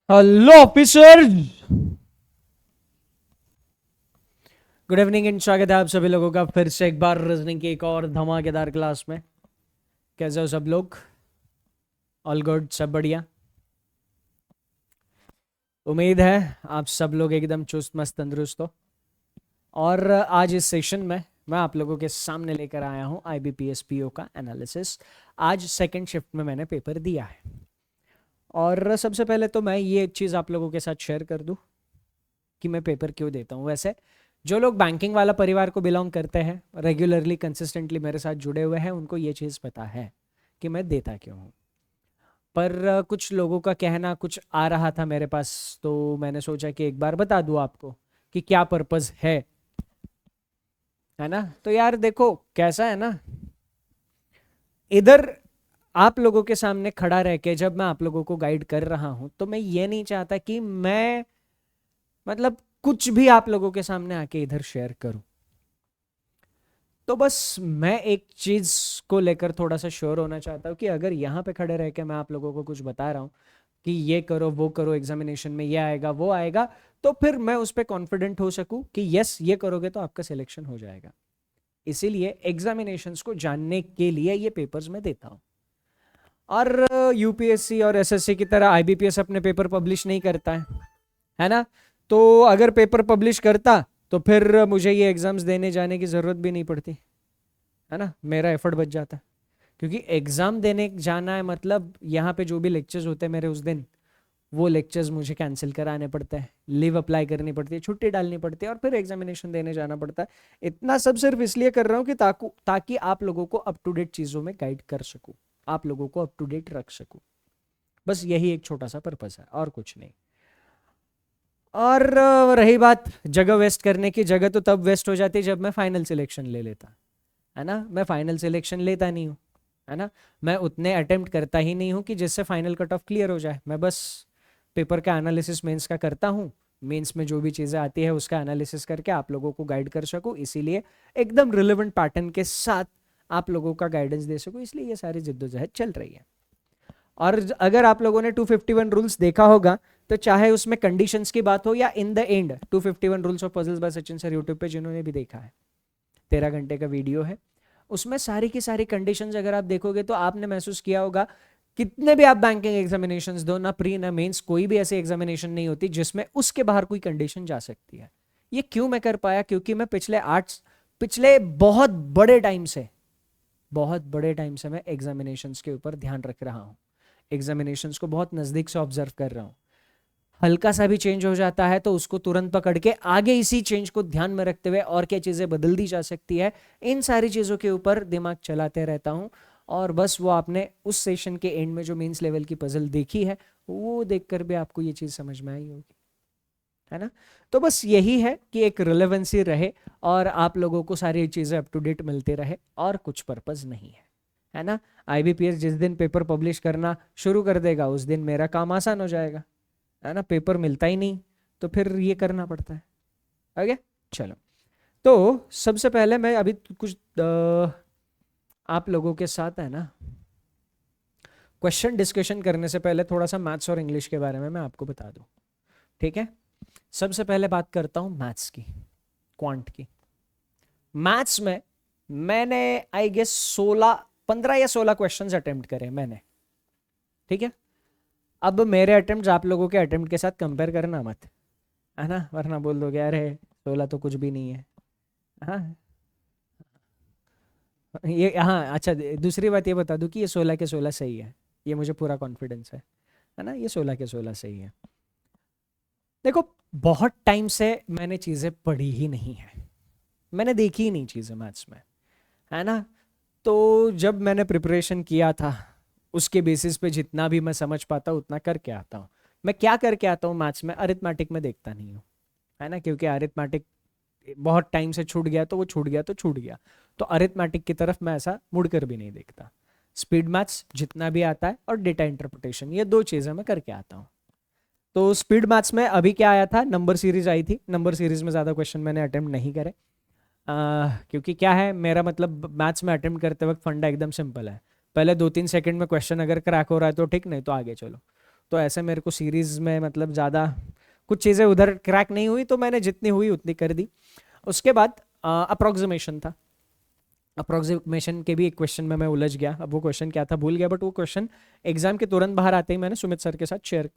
Hello officer, good evening and स्वागत है आप सभी लोगों का फिर से एक बार रीजनिंग की एक और धमाकेदार क्लास में। कैसे हो सब लोग? ऑल गुड, सब बढ़िया। उम्मीद है आप सब लोग एकदम चुस्त मस्त तंदुरुस्त हो। और आज इस सेशन में मैं आप लोगों के सामने लेकर आया हूँ IBPS PO का एनालिसिस। आज सेकंड शिफ्ट में मैंने पेपर दिया है। और सबसे पहले तो मैं ये एक चीज़ आप लोगों के साथ शेयर कर दूँ कि मैं पेपर क्यों देता हूँ। वैसे जो लोग बैंकिंग वाला परिवार को बिलोंग करते हैं, रेगुलरली कंसिस्टेंटली मेरे साथ जुड़े हुए हैं, उनको ये चीज़ पता है कि मैं देता क्यों हूँ। पर कुछ लोगों का कहना कुछ आ रहा था मेरे पास, तो मैंने सोचा कि एक बार बता दूँ आपको कि क्या पर्पस है ना। तो यार देखो कैसा है ना, इधर आप लोगों के सामने खड़ा रह के जब मैं आप लोगों को गाइड कर रहा हूं तो मैं ये नहीं चाहता कि मैं मतलब कुछ भी आप लोगों के सामने आके इधर शेयर करूं। तो बस मैं एक चीज को लेकर थोड़ा सा श्योर होना चाहता हूँ कि अगर यहाँ पे खड़े रह के मैं आप लोगों को कुछ बता रहा हूँ कि ये करो वो करो, एग्जामिनेशन में ये आएगा वो आएगा, तो फिर मैं उस पर कॉन्फिडेंट हो सकूं कि यस ये करोगे तो आपका सिलेक्शन हो जाएगा। इसीलिए एग्जामिनेशंस को जानने के लिए ये पेपर्स मैं देता हूँ। और यूपीएससी और एसएससी की तरह आईबीपीएस अपने पेपर पब्लिश नहीं करता है ना। तो अगर पेपर पब्लिश करता तो फिर मुझे ये एग्जाम्स देने जाने की ज़रूरत भी नहीं पड़ती, है ना। मेरा एफर्ट बच जाता है, क्योंकि एग्ज़ाम देने जाना है मतलब यहाँ पे जो भी लेक्चर्स होते हैं मेरे उस दिन, वो लेक्चर्स मुझे कैंसिल कराने पड़ते हैं, लीव अप्लाई करनी पड़ती है, छुट्टी डालनी पड़ती है और फिर एग्जामिनेशन देने जाना पड़ता है। इतना सब सिर्फ इसलिए कर रहा हूँ कि ताकि आप लोगों को अप टू डेट चीज़ों में गाइड कर सकूँ, आप लोगों को अप टू डेट रख सकूँ। बस यही एक छोटा सा पर्पस है और कुछ नहीं। और रही बात जगह वेस्ट करने की, जगह तो तब वेस्ट हो जाती जब मैं फाइनल सिलेक्शन ले लेता, है ना। मैं फाइनल सिलेक्शन लेता नहीं हूँ, है ना। मैं उतने अटेम्प्ट करता ही नहीं हूँ कि जिससे फाइनल कट ऑफ क्लियर हो जाए। मैं बस पेपर का एनालिसिस मेंस का करता हूँ, मेंस में जो भी चीज़ें आती है उसका एनालिसिस करके आप लोगों को गाइड कर सकूँ, इसीलिए एकदम रिलेवेंट पैटर्न के साथ आप लोगों का गाइडेंस दे सकूँ, इसलिए ये सारी जिद्दोजहद चल रही है। और अगर आप लोगों ने 251 रूल्स देखा होगा तो चाहे उसमें कंडीशंस की बात हो या in the end 251 rules of puzzles by Sachin sir YouTube पे जिन्होंने भी देखा है, 13 घंटे का वीडियो है, उसमें सारी की सारी कंडीशंस अगर आप देखोगे तो आपने महसूस किया होगा कितने भी आप बैंकिंग एग्जामिनेशंस दो ना, प्री ना मेंस, कोई भी ऐसी एग्जामिनेशन नहीं होती जिसमें उसके बाहर कोई कंडीशन जा सकती है। ये क्यों मैं कर पाया? क्योंकि मैं पिछले बहुत बड़े टाइम से मैं एग्जामिनेशंस के ऊपर ध्यान रख रहा हूँ, एग्जामिनेशंस को बहुत नज़दीक से ऑब्जर्व कर रहा हूँ। हल्का सा भी चेंज हो जाता है तो उसको तुरंत पकड़ के आगे इसी चेंज को ध्यान में रखते हुए और क्या चीज़ें बदल दी जा सकती है, इन सारी चीज़ों के ऊपर दिमाग चलाते रहता हूँ। और बस वो आपने उस सेशन के एंड में जो मेंस लेवल की पजल देखी है वो देखकर भी आपको ये चीज़ समझ में आई होगी, है ना। तो बस यही है कि एक रिलेवेंसी रहे और आप लोगों को सारी चीज़ें अप टू डेट मिलते रहे, और कुछ पर्पज़ नहीं है ना। आईबीपीएस जिस दिन पेपर पब्लिश करना शुरू कर देगा उस दिन मेरा काम आसान हो जाएगा, है ना। पेपर मिलता ही नहीं तो फिर ये करना पड़ता है। ओके, चलो। तो सबसे पहले मैं अभी कुछ आप लोगों के साथ, है ना, क्वेश्चन डिस्कशन करने से पहले थोड़ा सा मैथ्स और इंग्लिश के बारे में मैं आपको बता दूं, ठीक है। सबसे पहले बात करता हूं मैथ्स की, क्वांट की। मैथ्स में मैंने आई गेस 15 या 16 क्वेश्चंस अटेम्प्ट करे मैंने, ठीक है। अब मेरे अटेम्प्ट आप लोगों के अटेम्प्ट के साथ कंपेयर करना मत, है ना, वरना बोल दोगे अरे 16 तो कुछ भी नहीं है। हाँ, ये हाँ अच्छा, दूसरी बात ये बता दूं कि ये 16 के 16 सही है, ये मुझे पूरा कॉन्फिडेंस है ना, ये 16 के 16 सही है। देखो बहुत टाइम से मैंने चीज़ें पढ़ी ही नहीं है, मैंने देखी ही नहीं चीज़ें मैथ्स में, है ना। तो जब मैंने प्रिपरेशन किया था उसके बेसिस पे जितना भी मैं समझ पाता हूँ उतना करके आता हूँ। मैं क्या करके आता हूँ मैथ्स में, अरिथमेटिक में देखता नहीं हूँ, है ना, क्योंकि अरिथमेटिक बहुत टाइम से छूट गया तो वो छूट गया तो छूट गया। तो अरिथमेटिक की तरफ मैं ऐसा मुड़कर भी नहीं देखता। स्पीड मैथ्स जितना भी आता है और डेटा इंटरप्रिटेशन, ये दो चीज़ें मैं करके आता हूँ। तो स्पीड मैथ्स में अभी क्या आया था, नंबर सीरीज आई थी। नंबर सीरीज में ज़्यादा क्वेश्चन मैंने अटेम्प्ट नहीं करे, क्योंकि क्या है मेरा मतलब मैथ्स में अटेम्प्ट करते वक्त फंडा एकदम सिंपल है। पहले 2-3 सेकंड में क्वेश्चन अगर क्रैक हो रहा है तो ठीक, नहीं तो आगे चलो। तो ऐसे मेरे को सीरीज में मतलब ज़्यादा कुछ चीज़ें उधर क्रैक नहीं हुई, तो मैंने जितनी हुई उतनी कर दी। उसके बाद अप्रोक्सीमेशन था। अप्रोक्सीमेशन के भी एक क्वेश्चन में मैं उलझ गया, अब वो क्वेश्चन क्या था भूल गया, बट वो क्वेश्चन एग्जाम के तुरंत बाहर आते ही मैंने सुमित सर के साथ शेयर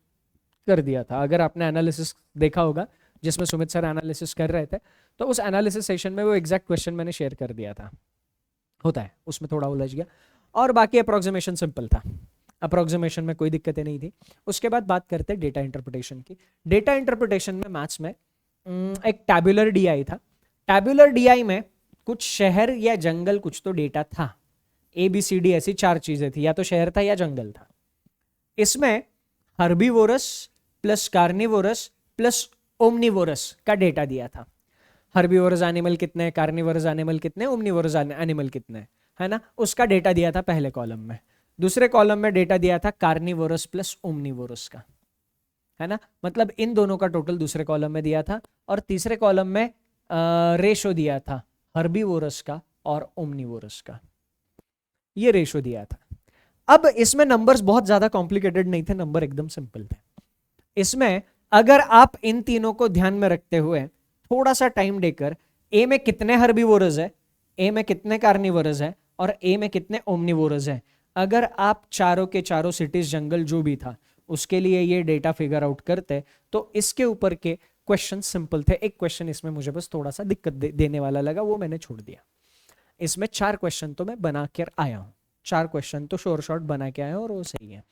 कर दिया था। अगर आपने एनालिसिस देखा होगा जिसमें सुमित सर एनालिसिस कर रहे थे, तो उस एनालिसिस सेशन में वो एग्जैक्ट क्वेश्चन मैंने शेयर कर दिया था। होता है, उसमें थोड़ा उलझ गया, और बाकी अप्रोक्सीमेशन सिंपल था, अप्रोक्सीमेशन में कोई दिक्कतें नहीं थी। उसके बाद बात करते हैं डेटा इंटरप्रिटेशन की। डेटा इंटरप्रिटेशन में मैथ्स में एक टैबुलर डीआई था। टैबुलर डीआई में कुछ शहर या जंगल कुछ तो डेटा था, ABCD ऐसी 4 चीजें थी, या तो शहर था या जंगल था। इसमें herbivorous plus carnivorous plus omnivorous का डेटा दिया था। हर्बीवोरस एनिमल कितने, कार्निवोरस एनिमल कितने, ओमनिवोरस एनिमल कितने, है ना, उसका डेटा दिया था पहले कॉलम में। दूसरे कॉलम में डेटा दिया था कार्निवोरस प्लस ओमनिवोरस का, है ना, मतलब इन दोनों का टोटल दूसरे कॉलम में दिया था। और तीसरे कॉलम में रेशो दिया था हर्बीवोरस का और ओमनिवोरस का, ये रेशो दिया था। अब इसमें नंबर्स बहुत ज्यादा कॉम्प्लिकेटेड नहीं थे, नंबर एकदम सिंपल थे। इसमें अगर आप इन तीनों को ध्यान में रखते हुए थोड़ा सा टाइम देकर ए में कितने हर्बीवोरस है, ए में कितने कार्निवोरस है और ए में कितने ओमनिवोरस है, अगर आप चारों के चारों सिटीज जंगल जो भी था उसके लिए ये डेटा फिगर आउट करते, तो इसके ऊपर के क्वेश्चन सिंपल थे। एक क्वेश्चन इसमें मुझे बस थोड़ा सा दिक्कत देने वाला लगा, वो मैंने छोड़ दिया। इसमें 4 क्वेश्चन तो मैं बना कर आया हूं, 4 क्वेश्चन तो शोर शॉर्ट बना के आया हूं और वो सही है,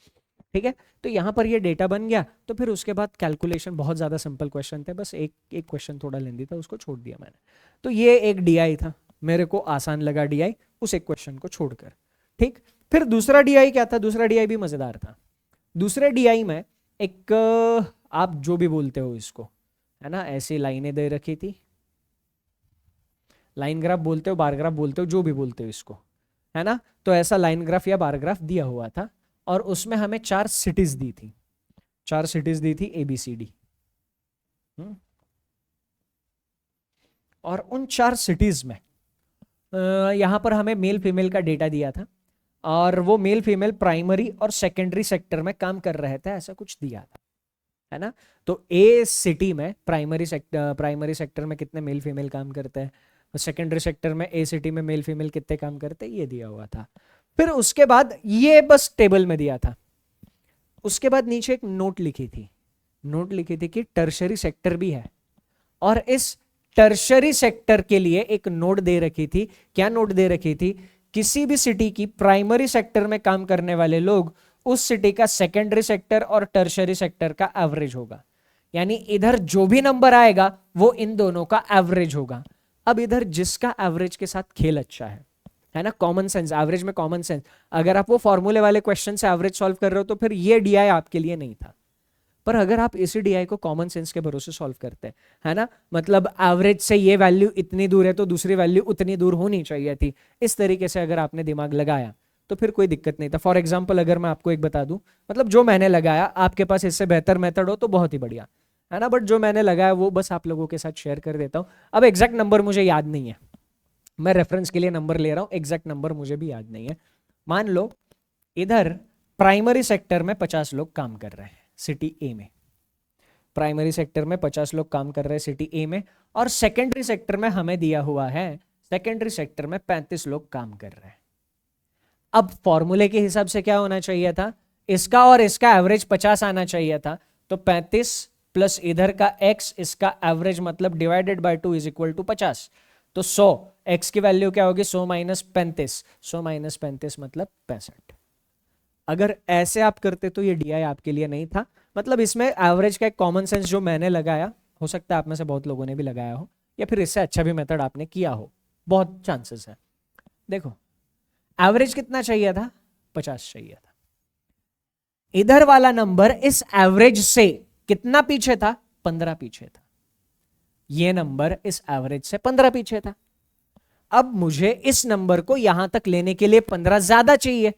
ठीक है। तो यहां पर ये डेटा बन गया, तो फिर उसके बाद कैलकुलेशन बहुत ज्यादा सिंपल क्वेश्चन थे, बस एक एक क्वेश्चन थोड़ा लेंदी था, उसको छोड़ दिया मैंने। तो ये एक डीआई था, मेरे को आसान लगा डीआई उस एक क्वेश्चन को छोड़कर, ठीक। फिर दूसरा डीआई क्या था, दूसरा डीआई भी मजेदार था। दूसरे डीआई में एक आप जो भी बोलते हो इसको, है ना, ऐसी लाइनें दे रखी थी, लाइन ग्राफ बोलते हो, बार ग्राफ बोलते हो, जो भी बोलते हो इसको, है ना। तो ऐसा लाइन ग्राफ या बार ग्राफ दिया हुआ था, और उसमें हमें 4 सिटीज दी थी, 4 सिटीज दी थी ABCD। और उन 4 सिटीज में यहां पर हमें मेल फीमेल का डेटा दिया था, और वो मेल फीमेल प्राइमरी और सेकेंडरी सेक्टर में काम कर रहे थे, ऐसा कुछ दिया था, है ना। तो ए सिटी में प्राइमरी सेक्टर में कितने मेल फीमेल काम करते हैं, सेकेंडरी सेक्टर में ए सिटी में मेल फीमेल कितने काम करते हैं, ये दिया हुआ था। फिर उसके बाद ये बस टेबल में दिया था। उसके बाद नीचे एक नोट लिखी थी, नोट लिखी थी कि टर्शरी सेक्टर भी है, और इस टर्शरी सेक्टर के लिए एक नोट दे रखी थी। क्या नोट दे रखी थी, किसी भी सिटी की प्राइमरी सेक्टर में काम करने वाले लोग उस सिटी का सेकेंडरी सेक्टर और टर्शरी सेक्टर का एवरेज होगा, यानी इधर जो भी नंबर आएगा वो इन दोनों का एवरेज होगा। अब इधर जिसका एवरेज के साथ खेल अच्छा है ना, कॉमन सेंस, एवरेज में कॉमन सेंस, अगर आप वो फॉर्मूले वाले क्वेश्चन से एवरेज सॉल्व कर रहे हो तो फिर ये डीआई आपके लिए नहीं था। पर अगर आप इसी डीआई को कॉमन सेंस के भरोसे सॉल्व करते हैं, है ना, मतलब एवरेज से ये वैल्यू इतनी दूर है तो दूसरी वैल्यू उतनी दूर होनी चाहिए थी, इस तरीके से अगर आपने दिमाग लगाया तो फिर कोई दिक्कत नहीं था। फॉर एग्जाम्पल अगर मैं आपको एक बता दूं, मतलब जो मैंने लगाया, आपके पास इससे बेहतर मेथड हो तो बहुत ही बढ़िया, है ना, बट जो मैंने लगाया वो बस आप लोगों के साथ शेयर कर देता हूं। अब एग्जैक्ट नंबर मुझे याद नहीं है, मैं रेफरेंस के लिए नंबर ले रहा हूं, एग्जैक्ट नंबर मुझे भी याद नहीं है। मान लो इधर प्राइमरी सेक्टर में 50 लोग काम कर रहे हैं सिटी ए में, प्राइमरी सेक्टर में 50 लोग काम कर रहे हैं सिटी ए में, और सेकेंडरी सेक्टर में हमें दिया हुआ है, सेकेंडरी सेक्टर में 35 लोग काम कर रहे हैं। अब फॉर्मूले के हिसाब से क्या होना चाहिए था, इसका और इसका एवरेज 50 आना चाहिए था, तो 35 प्लस इधर का x, इसका एवरेज मतलब divided by 2 is equal to 50, तो 100, x की वैल्यू क्या होगी, 100 माइनस 35, 100 माइनस 35 मतलब 65। अगर ऐसे आप करते तो ये डीआई आपके लिए नहीं था। मतलब इसमें एवरेज का एक कॉमन सेंस जो मैंने लगाया, हो सकता है आप में से बहुत लोगों ने भी लगाया हो, या फिर इससे अच्छा भी मेथड आपने किया हो, बहुत चांसेस है। देखो एवरेज कितना चाहिए था, 50 चाहिए था। इधर वाला नंबर इस एवरेज से कितना पीछे था, 15 पीछे था। ये नंबर इस एवरेज से 15 पीछे था। अब मुझे इस नंबर को यहां तक लेने के लिए 15 ज्यादा चाहिए,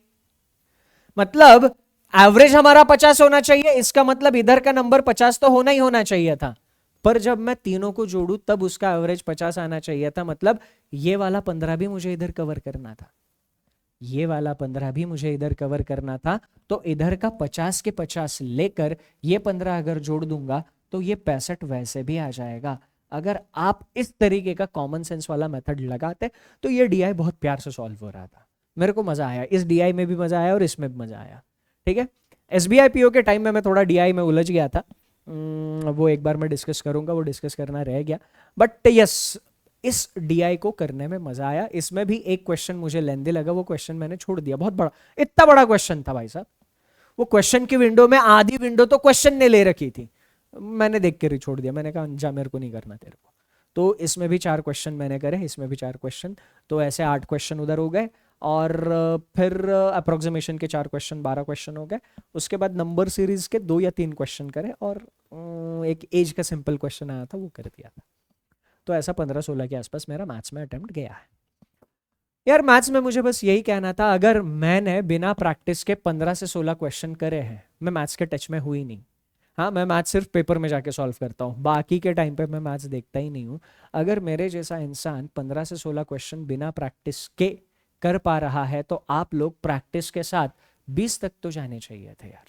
मतलब एवरेज हमारा 50 होना चाहिए, इसका मतलब इधर का नंबर 50 तो होना ही होना चाहिए था। पर जब मैं तीनों को जोड़ू तब उसका एवरेज 50 आना चाहिए था, मतलब ये वाला 15 भी मुझे इधर कवर करना था। ये वाला 15 भी मुझे इधर कवर करना था, तो इधर का 50 के 50 लेकर ये 15 अगर जोड़ दूंगा तो ये 65 वैसे भी आ जाएगा। अगर आप इस तरीके का कॉमन सेंस वाला मेथड लगाते तो ये डीआई बहुत प्यार से सॉल्व हो रहा था। मेरे को मजा आया, इस डीआई में भी मजा आया और इसमें भी मजा आया। ठीक है, एसबीआई पीओ के टाइम में मैं थोड़ा डीआई में उलझ गया था, वो एक बार मैं डिस्कस करूंगा, वो डिस्कस करना रह गया। बट यस, इस डीआई को करने में मजा आया। इसमें भी एक क्वेश्चन मुझे लेंदी लगा, वो क्वेश्चन मैंने छोड़ दिया, बहुत बड़ा, इतना बड़ा क्वेश्चन था भाई साहब। वो क्वेश्चन की विंडो में आधी विंडो तो क्वेश्चन ने ले रखी थी, मैंने देख कर ही छोड़ दिया। मैंने कहा जा, मेरे को नहीं करना तेरे को। तो इसमें भी 4 क्वेश्चन मैंने करे, इसमें भी 4 क्वेश्चन, तो ऐसे 8 क्वेश्चन उधर हो गए। और फिर अप्रोक्सीमेशन के 4 क्वेश्चन, 12 क्वेश्चन हो गए। उसके बाद नंबर सीरीज के 2 या 3 क्वेश्चन करे, और एक एज का सिंपल क्वेश्चन आया था, वो कर दिया था। तो ऐसा 15-16 के आसपास मेरा मैथ्स में अटेम्प्ट गया है। यार मैथ्स में मुझे बस यही कहना था, अगर मैंने बिना प्रैक्टिस के 15 से 16 क्वेश्चन करे हैं, मैं मैथ्स के टच में हुई नहीं। हाँ, मैं मैथ्स सिर्फ पेपर में जाके सॉल्व करता हूँ, बाकी के टाइम पे मैं मैथ्स देखता ही नहीं हूँ। अगर मेरे जैसा इंसान 15 से 16 क्वेश्चन बिना प्रैक्टिस के कर पा रहा है, तो आप लोग प्रैक्टिस के साथ 20 तक तो जाने चाहिए थे यार,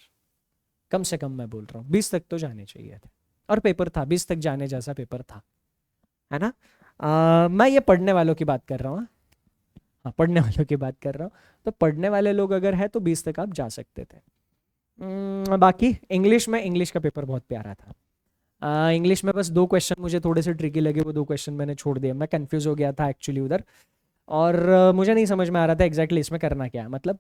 कम से कम मैं बोल रहा हूँ 20 तक तो जाने चाहिए थे। और पेपर था 20 तक जाने जैसा पेपर था, है ना। मैं ये पढ़ने वालों की बात कर रहा हूँ, हाँ पढ़ने वालों की बात कर रहा हूँ। तो पढ़ने वाले लोग अगर है तो 20 तक आप जा सकते थे। बाकी इंग्लिश में, इंग्लिश का पेपर बहुत प्यारा था। इंग्लिश में बस 2 क्वेश्चन मुझे थोड़े से ट्रिकी लगे, वो 2 क्वेश्चन मैंने छोड़ दिए, मैं कंफ्यूज हो गया था एक्चुअली उधर। और मुझे नहीं समझ में आ रहा था एग्जैक्टली इसमें करना क्या है, मतलब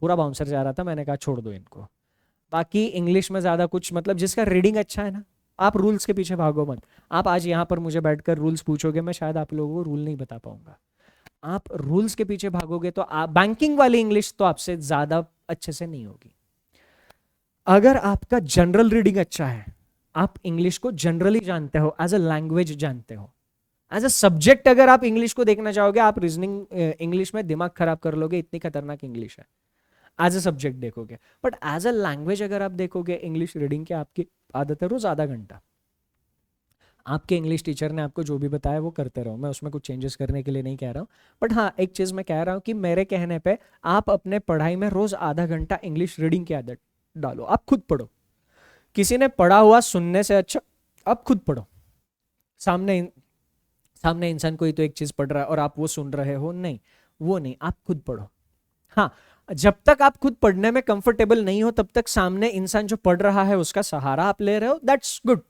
पूरा बाउंसर जा रहा था, मैंने कहा छोड़ दो इनको। बाकी इंग्लिश में ज़्यादा कुछ, मतलब जिसका रीडिंग अच्छा है ना, आप रूल्स के पीछे भागो मत। आप आज यहाँ पर मुझे बैठकर रूल्स पूछोगे, मैं शायद आप लोगों को रूल नहीं बता पाऊंगा। आप रूल्स के पीछे भागोगे तो आप बैंकिंग वाली इंग्लिश तो आपसे ज़्यादा अच्छे से नहीं होगी। अगर आपका जनरल रीडिंग अच्छा है, आप इंग्लिश को जनरली जानते हो, एज अ लैंग्वेज जानते हो, एज अ सब्जेक्ट अगर आप इंग्लिश को देखना चाहोगे, आप रीजनिंग इंग्लिश में दिमाग खराब कर लोगे, इतनी खतरनाक इंग्लिश है। एज अ सब्जेक्ट देखोगे, बट एज अ लैंग्वेज अगर आप देखोगे, इंग्लिश रीडिंग की आपकी आदत है रोज आधा घंटा, आपके इंग्लिश टीचर ने आपको जो भी बताया वो करते रहो, मैं उसमें कुछ चेंजेस करने के लिए नहीं कह रहा हूँ। बट हाँ, एक चीज़ मैं कह रहा हूँ कि मेरे कहने पे आप अपने पढ़ाई में रोज आधा घंटा इंग्लिश रीडिंग की आदत डालो, आप खुद पढ़ो। किसी ने पढ़ा हुआ सुनने से अच्छा आप खुद पढ़ो। सामने सामने इंसान कोई तो एक चीज पढ़ रहा है और आप वो सुन रहे हो, नहीं, वो नहीं, आप खुद पढ़ो। हाँ, जब तक आप खुद पढ़ने में कंफर्टेबल नहीं हो, तब तक सामने इंसान जो पढ़ रहा है उसका सहारा आप ले रहे हो, दैट्स गुड,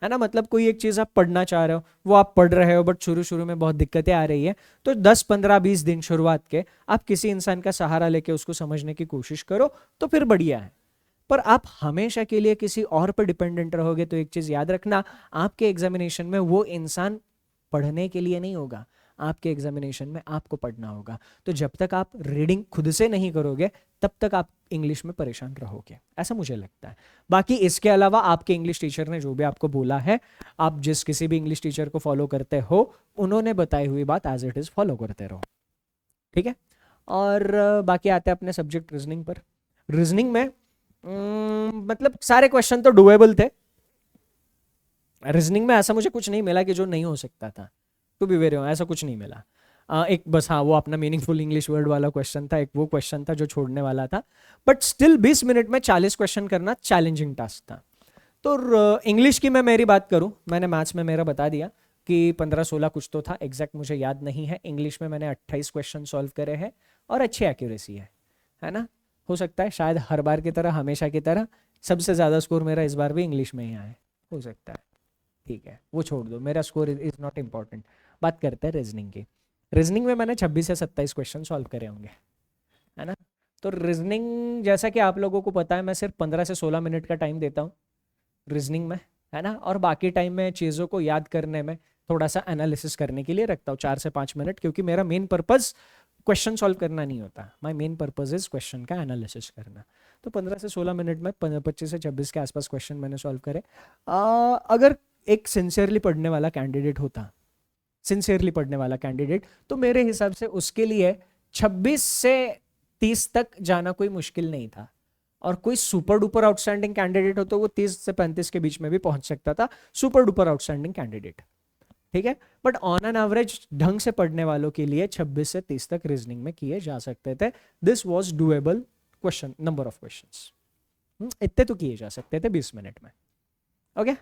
है ना। मतलब कोई एक चीज आप पढ़ना चाह रहे हो, वो आप पढ़ रहे हो, बट शुरू शुरू में बहुत दिक्कतें आ रही है, तो 10-15-20 दिन शुरुआत के आप किसी इंसान का सहारा लेके उसको समझने की कोशिश करो, तो फिर बढ़िया है। पर आप हमेशा के लिए किसी और पर डिपेंडेंट रहोगे तो एक चीज याद रखना, आपके एग्जामिनेशन में वो इंसान पढ़ने के लिए नहीं होगा, आपके एग्जामिनेशन में आपको पढ़ना होगा। तो जब तक आप रीडिंग खुद से नहीं करोगे, तब तक आप इंग्लिश में परेशान रहोगे, ऐसा मुझे लगता है। बाकी इसके अलावा आपके इंग्लिश टीचर ने जो भी आपको बोला है, आप जिस किसी भी इंग्लिश टीचर को फॉलो करते हो, उन्होंने बताई हुई बात एज इट इज फॉलो करते रहो, ठीक है। और बाकी आते हैं अपने सब्जेक्ट रीजनिंग पर। रीजनिंग में मतलब सारे क्वेश्चन तो डुएबल थे। रीजनिंग में ऐसा मुझे कुछ नहीं मिला कि जो नहीं हो सकता था, टू बी वेरी ऑनेस्ट, ऐसा कुछ नहीं मिला। एक बस हाँ, वो अपना मीनिंगफुल इंग्लिश वर्ड वाला क्वेश्चन था, एक वो क्वेश्चन था जो छोड़ने वाला था। बट स्टिल 20 मिनट में 40 क्वेश्चन करना चैलेंजिंग टास्क था। तो इंग्लिश की मैं मेरी बात करूं, मैंने मैथ्स में मेरा बता दिया कि 15-16 कुछ तो था, एग्जैक्ट मुझे याद नहीं है। इंग्लिश में मैंने 28 क्वेश्चन सॉल्व करे हैं और अच्छी एक्यूरेसी है ना। हो सकता है शायद हर बार की तरह, हमेशा की तरह सबसे ज़्यादा स्कोर मेरा इस बार भी इंग्लिश में ही आए, हो सकता है। ठीक है, वो छोड़ दो, मेरा स्कोर इज नॉट इम्पॉर्टेंट। बात करते हैं रीजनिंग की। रीजनिंग में मैंने 26 से 27 क्वेश्चन सॉल्व करे होंगे, है ना। तो रीजनिंग, जैसा कि आप लोगों को पता है, मैं सिर्फ 15 से 16 मिनट का टाइम देता हूँ रीजनिंग में, है ना। और बाकी टाइम में चीज़ों को याद करने में, थोड़ा सा एनालिसिस करने के लिए रखता हूँ 4 से 5 मिनट, क्योंकि मेरा मेन पर्पज़ क्वेश्चन सॉल्व करना नहीं होता, my main purpose is question का एनालिसिस करना। तो 15 से 16 मिनट में 25 से 26 के आसपास क्वेश्चन मैंने सॉल्व करे। अगर एक सिंसियरली पढ़ने वाला कैंडिडेट होता, सिंसियरली पढ़ने वाला कैंडिडेट, तो मेरे हिसाब से उसके लिए 26 से 30 तक जाना कोई मुश्किल नहीं था। और कोई सुपर डुपर आउटस्टैंडिंग कैंडिडेट हो तो वो 30 से 35 के बीच में भी पहुंच सकता था, सुपर डुपर आउटस्टैंडिंग कैंडिडेट। ठीक है, बट ऑन एन एवरेज ढंग से पढ़ने वालों के लिए 26 से 30 तक रीजनिंग में किए जा सकते थे. This was doable question, number of questions इतने तो किए जा सकते थे 20 मिनट में. ओके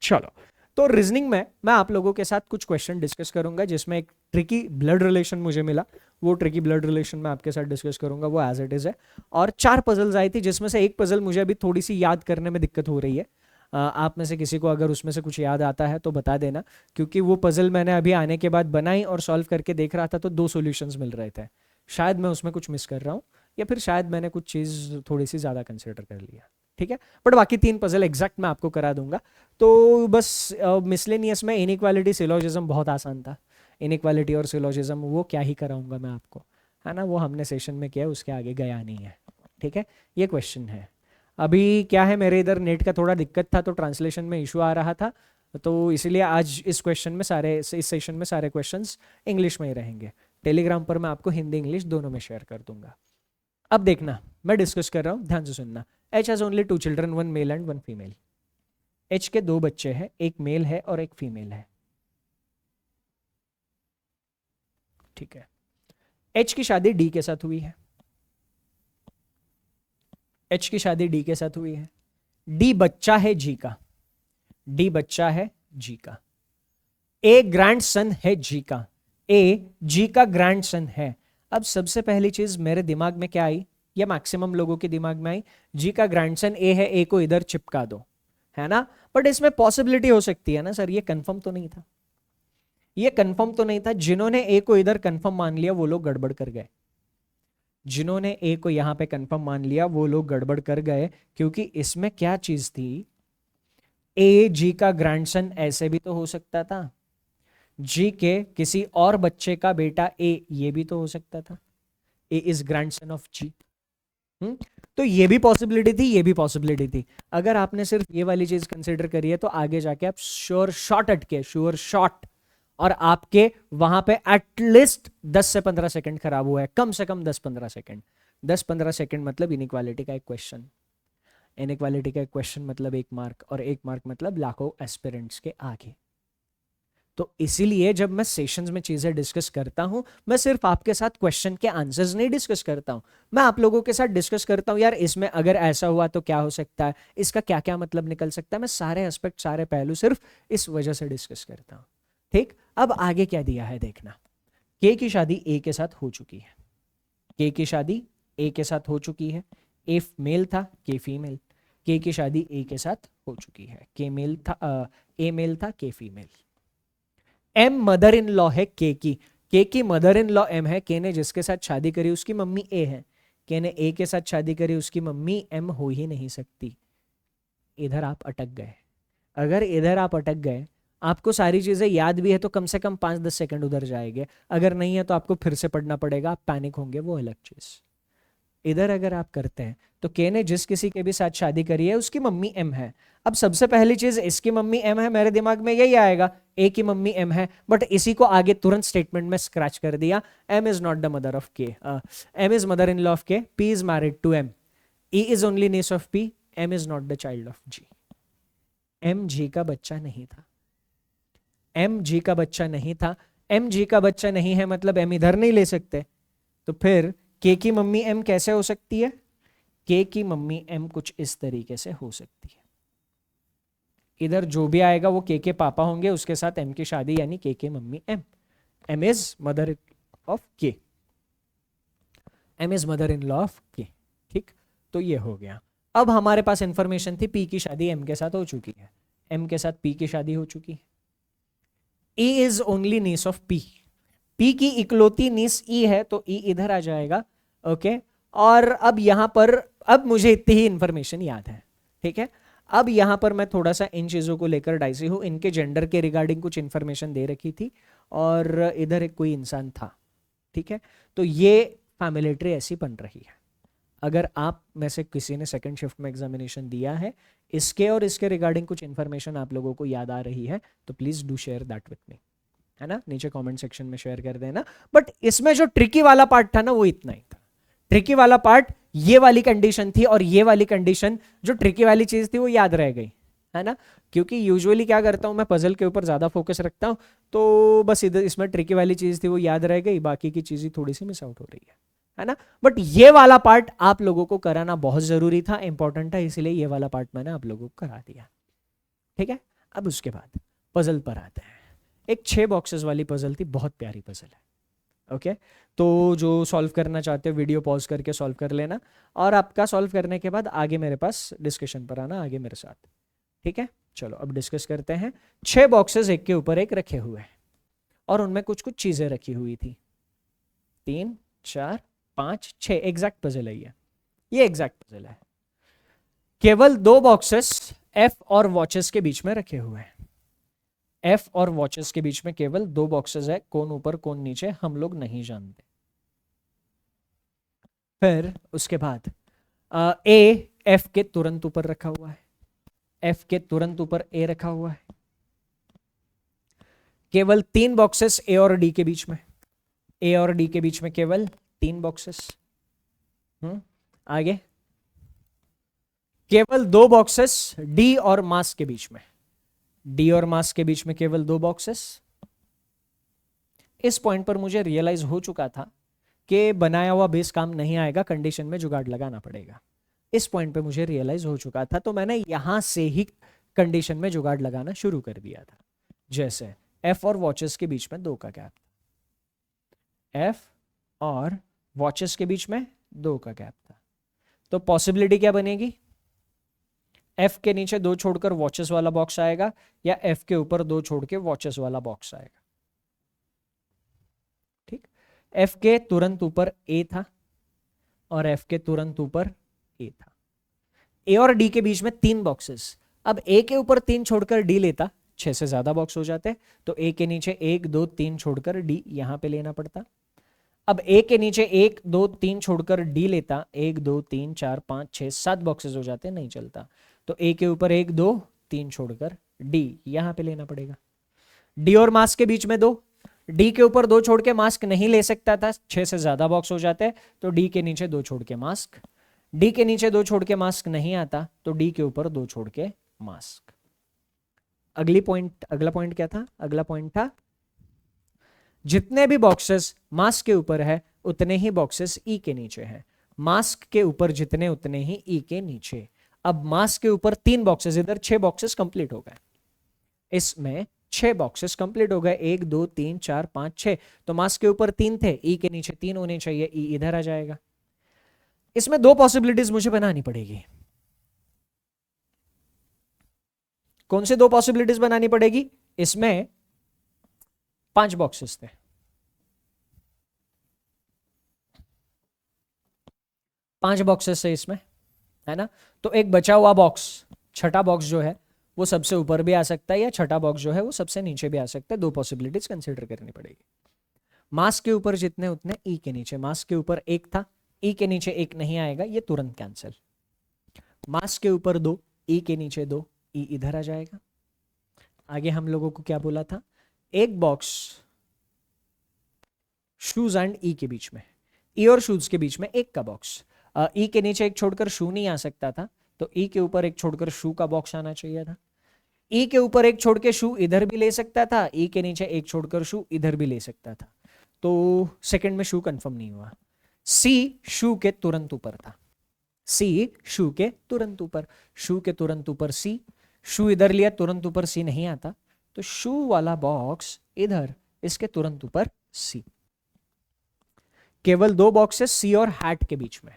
चलो, तो रीजनिंग में मैं आप लोगों के साथ कुछ क्वेश्चन डिस्कस करूंगा जिसमें एक ट्रिकी ब्लड रिलेशन मुझे मिला, वो ट्रिकी ब्लड रिलेशन मैं आपके साथ डिस्कस करूंगा, वो एज इट इज है. और 4 पजल्स आई थी जिसमें से एक पजल मुझे अभी थोड़ी सी याद करने में दिक्कत हो रही है. आप में से किसी को अगर उसमें से कुछ याद आता है तो बता देना, क्योंकि वो पजल मैंने अभी आने के बाद बनाई और सॉल्व करके देख रहा था तो 2 सॉल्यूशंस मिल रहे थे. शायद मैं उसमें कुछ मिस कर रहा हूँ या फिर शायद मैंने कुछ चीज़ थोड़ी सी ज़्यादा कंसिडर कर लिया. ठीक है, बट बाकी 3 पजल एग्जैक्ट मैं आपको करा दूंगा. तो बस मिसलेनियस में इनइक्वालिटी सिलोजिज्म बहुत आसान था. इनइक्वालिटी और सिलोजिज्म वो क्या ही कराऊंगा मैं आपको, है ना, वो हमने सेशन में किया, उसके आगे गया नहीं है. ठीक है, ये क्वेश्चन है. अभी क्या है, मेरे इधर नेट का थोड़ा दिक्कत था तो ट्रांसलेशन में इशू आ रहा था, तो इसीलिए आज इस क्वेश्चन में इस सेशन में सारे क्वेश्चंस इंग्लिश में ही रहेंगे. टेलीग्राम पर मैं आपको हिंदी इंग्लिश दोनों में शेयर कर दूंगा. अब देखना, मैं डिस्कस कर रहा हूँ, ध्यान से सुनना. H has only 2 children, 1 male and 1 female. H के 2 बच्चे हैं, एक मेल है और एक फीमेल है. ठीक है, एच की शादी डी के साथ हुई है. एच की शादी डी के साथ हुई है. डी बच्चा है जी का. डी बच्चा है जी का. ए ग्रैंडसन है जी का. ए जी का ग्रैंडसन है. अब सबसे पहली चीज मेरे दिमाग में क्या आई, या मैक्सिमम लोगों के दिमाग में आई, जी का ग्रैंडसन ए है, ए को इधर चिपका दो, है ना. बट इसमें पॉसिबिलिटी हो सकती है ना सर, ये कंफर्म तो नहीं था, ये कंफर्म तो नहीं था. जिन्होंने ए को इधर कंफर्म मान लिया वो लोग गड़बड़ कर गए. जिन्होंने ए को यहां पे कंफर्म मान लिया वो लोग गड़बड़ कर गए, क्योंकि इसमें क्या चीज थी, ए जी का ग्रैंडसन ऐसे भी तो हो सकता था, जी के किसी और बच्चे का बेटा ए, ये भी तो हो सकता था. ए इज ग्रैंडसन ऑफ जी. तो ये भी पॉसिबिलिटी थी, ये भी पॉसिबिलिटी थी. अगर आपने सिर्फ ये वाली चीज कंसिडर करी है तो आगे जाके आप श्योर शॉट अटके, श्योर शॉट, और आपके वहां पे एटलीस्ट 10 से 15 सेकंड खराब हुआ है, कम से कम 10-15 सेकंड. 10-15 सेकंड मतलब इनइक्वालिटी का एक क्वेश्चन. इनइक्वालिटी का एक क्वेश्चन मतलब 1 मार्क, और 1 मार्क मतलब लाखों एस्पिरेंट्स के आगे. तो इसीलिए जब मैं सेशंस में चीजें डिस्कस करता हूं, मैं सिर्फ आपके साथ क्वेश्चन के आंसर्स नहीं डिस्कस करता हूं, मैं आप लोगों के साथ डिस्कस करता हूं, यार इसमें अगर ऐसा हुआ तो क्या हो सकता है, इसका क्या क्या मतलब निकल सकता है. मैं सारे एस्पेक्ट, सारे पहलू सिर्फ इस वजह से डिस्कस करता हूं. ठीक, अब आगे क्या दिया है देखना. के की शादी ए के साथ हो चुकी है. के की शादी ए के साथ हो चुकी है. ए मेल था, के फीमेल. के की शादी ए के साथ हो चुकी है. के मेल था, ए मेल था, K female. M mother in law है के की. के की मदर इन लॉ एम है. के ने जिसके साथ शादी करी उसकी मम्मी ए है. के ने ए के साथ शादी करी, उसकी मम्मी एम हो ही नहीं सकती. इधर आप अटक गए. अगर इधर आप अटक गए, आपको सारी चीजें याद भी है तो कम से कम 5-10 सेकंड उधर जाएंगे, अगर नहीं है तो आपको फिर से पढ़ना पड़ेगा, आप पैनिक होंगे, वो अलग चीज. इधर अगर आप करते हैं तो के ने जिस किसी के भी साथ शादी करी है उसकी मम्मी एम है. अब सबसे पहली चीज इसकी मम्मी एम है, मेरे दिमाग में यही आएगा, ए की मम्मी एम है, बट इसी को आगे तुरंत स्टेटमेंट में स्क्रैच कर दिया. M is not the mother of K. M is mother in law of K. P is married to M. E is only niece of P. M is not the child of G. M G का बच्चा नहीं था. M G का बच्चा नहीं था. M G का बच्चा नहीं है मतलब एम इधर नहीं ले सकते. तो फिर के की मम्मी एम कैसे हो सकती है? के की मम्मी एम कुछ इस तरीके से हो सकती है. इधर जो भी आएगा वो के पापा होंगे, उसके साथ एम की शादी, यानी के mummy M. M is mother of K. M is mother in law of K. ठीक, तो ये हो गया. अब हमारे पास इंफॉर्मेशन थी पी की शादी एम के साथ हो चुकी है, एम के साथ पी की शादी हो चुकी है. ई is only niece of P. P की इकलौती नीस ई है तो ई इधर आ जाएगा. ओके, और अब यहां पर, अब मुझे इतनी ही इंफॉर्मेशन याद है. ठीक है, अब यहां पर मैं थोड़ा सा इन चीजों को लेकर डाइसी हूं. इनके जेंडर के रिगार्डिंग कुछ इंफॉर्मेशन दे रखी थी, और इधर एक कोई इंसान था. ठीक है, तो ये फैमिली ट्री ऐसी बन रही है. अगर आप में से किसी ने सेकंड शिफ्ट में एग्जामिनेशन दिया है, इसके और इसके रिगार्डिंग कुछ इंफॉर्मेशन आप लोगों को याद आ रही है, तो please do share that with me, है ना, नीचे कमेंट सेक्शन में शेयर कर देना. बट इसमें जो ट्रिकी वाला पार्ट था ना, वो इतना ही था. ट्रिकी वाला पार्ट ये वाली कंडीशन थी, और ये वाली कंडीशन जो ट्रिकी वाली चीज थी वो याद रह गई. है ना, क्योंकि यूजुअली क्या करता हूँ मैं, पजल के ऊपर ज़्यादा फोकस रखता हूँ, तो बस इधर इसमें ट्रिकी वाली चीज़ थी वो याद रह गई, बाकी की चीज़ें थोड़ी सी मिस आउट हो रही है ना। बट ये वाला पार्ट आप लोगों को कराना बहुत ज़रूरी था, इंपॉर्टेंट था, इसीलिए ये वाला पार्ट मैंने आप लोगों को करा दिया। ठीक है, अब उसके बाद पजल पर आते हैं। एक 6 बॉक्सेस वाली पजल थी, बहुत प्यारी पजल है। ओके, तो जो सॉल्व करना चाहते हो वीडियो पॉज करके सॉल्व कर लेना, और आपका सॉल्व करने के बाद आगे मेरे पास डिस्कशन पर आना, आगे मेरे साथ। ठीक है, चलो अब डिस्कस करते हैं। 6 बॉक्सेस एक के ऊपर एक रखे हुए हैं और उनमें कुछ कुछ चीजें रखी हुई थी, 3 4 5 6, एग्जैक्ट पजल है ये एग्जैक्ट पजल है। केवल 2 बॉक्सेस एफ और वॉचेस के बीच में रखे हुए हैं, एफ और वॉचेस के बीच में केवल 2 बॉक्सेस है, कौन ऊपर कौन नीचे हम लोग नहीं जानते। फिर उसके बाद ए एफ के तुरंत ऊपर रखा हुआ है, एफ के तुरंत ऊपर ए रखा हुआ है। केवल 3 बॉक्सेस ए और डी के बीच में, ए और डी के बीच में केवल 3 बॉक्सेस। आगे केवल 2 बॉक्सेस डी और मास के बीच में, डी और मास के बीच में केवल 2 बॉक्सेस। इस पॉइंट पर मुझे रियलाइज हो चुका था कि बनाया हुआ बेस काम नहीं आएगा, कंडीशन में जुगाड़ लगाना पड़ेगा। इस पॉइंट पे मुझे रियलाइज हो चुका था, तो मैंने यहां से ही कंडीशन में जुगाड़ लगाना शुरू कर दिया था। जैसे एफ और वॉचेस के बीच में 2 का गैप, एफ और वॉचेस के बीच में 2 का गैप था, तो पॉसिबिलिटी क्या बनेगी, एफ के नीचे 2 छोड़कर वॉचेस वाला बॉक्स आएगा, या एफ के ऊपर 2 छोड़ के वॉचेस वाला बॉक्स आएगा। ठीक, एफ के तुरंत ऊपर ए था और एफ के तुरंत ऊपर ए था। ए और डी के बीच में 3 बॉक्सेस, अब ए के ऊपर 3 छोड़कर डी लेता 6 से ज्यादा बॉक्स हो जाते, तो ए के नीचे 1 2 3 छोड़कर डी यहां पे लेना पड़ता। अब ए के नीचे 1 2 3 छोड़कर डी लेता, 1 2 3 4 5 6 7 बॉक्सेस हो जाते, नहीं चलता, तो ए के ऊपर 1 2 3 छोड़कर डी यहां पे लेना पड़ेगा। डी और मास्क के बीच में 2, डी के ऊपर 2 छोड़ के मास्क नहीं ले सकता था, 6 से ज्यादा बॉक्स हो जाते, तो डी के नीचे 2 छोड़ के मास्क, डी के नीचे 2 छोड़ के मास्क नहीं आता, तो डी के ऊपर 2 छोड़ के मास्क। अगला पॉइंट क्या था, अगला पॉइंट था जितने भी बॉक्सेस मास्क के ऊपर है उतने ही बॉक्सेस ई के नीचे हैं, मास्क के ऊपर जितने उतने ही ई के नीचे। अब मास्क के ऊपर 3 बॉक्सेस, इधर 6 बॉक्सेस कंप्लीट हो गए, इसमें 6 बॉक्सेस कंप्लीट हो गए, 1 2 3 4 5 6, तो मास्क के ऊपर 3 थे, ई के नीचे 3 होने चाहिए, ई इधर आ जाएगा। इसमें 2 पॉसिबिलिटीज मुझे बनानी पड़ेगी। कौन से 2 पॉसिबिलिटीज बनानी पड़ेगी, इसमें 5 बॉक्सेस थे, 5 बॉक्सेस है इसमें, है ना, तो एक बचा हुआ बॉक्स, छठा बॉक्स जो है वो सबसे ऊपर भी आ सकता है, या छठा बॉक्स जो है वो सबसे नीचे भी आ सकता है। 2 पॉसिबिलिटीज कंसीडर करनी पड़ेगी। मास्क के ऊपर जितने उतने ई के नीचे, मास्क के ऊपर 1 था, ई के नीचे 1 नहीं आएगा, ये तुरंत कैंसिल। मास्क के ऊपर 2, ई के नीचे 2, ई इधर आ जाएगा। आगे हम लोगों को क्या बोला था, एक बॉक्स शूज एंड ई के बीच में, ई और शूज के बीच में 1 का बॉक्स, ई के नीचे 1 छोड़कर शू नहीं आ सकता था, तो ई के ऊपर 1 छोड़कर शू का बॉक्स आना चाहिए था। ई के ऊपर 1 छोड़ के शू इधर भी ले सकता था, ई के नीचे 1 छोड़कर शू इधर भी ले सकता था, तो सेकंड में शू कंफर्म नहीं हुआ। सी शू के तुरंत ऊपर था, सी शू के तुरंत ऊपर, शू के तुरंत ऊपर सी, शू इधर लिया तुरंत ऊपर सी नहीं आता, तो शू वाला बॉक्स इधर, इसके तुरंत ऊपर सी। केवल 2 बॉक्सेस सी और हैट के बीच में,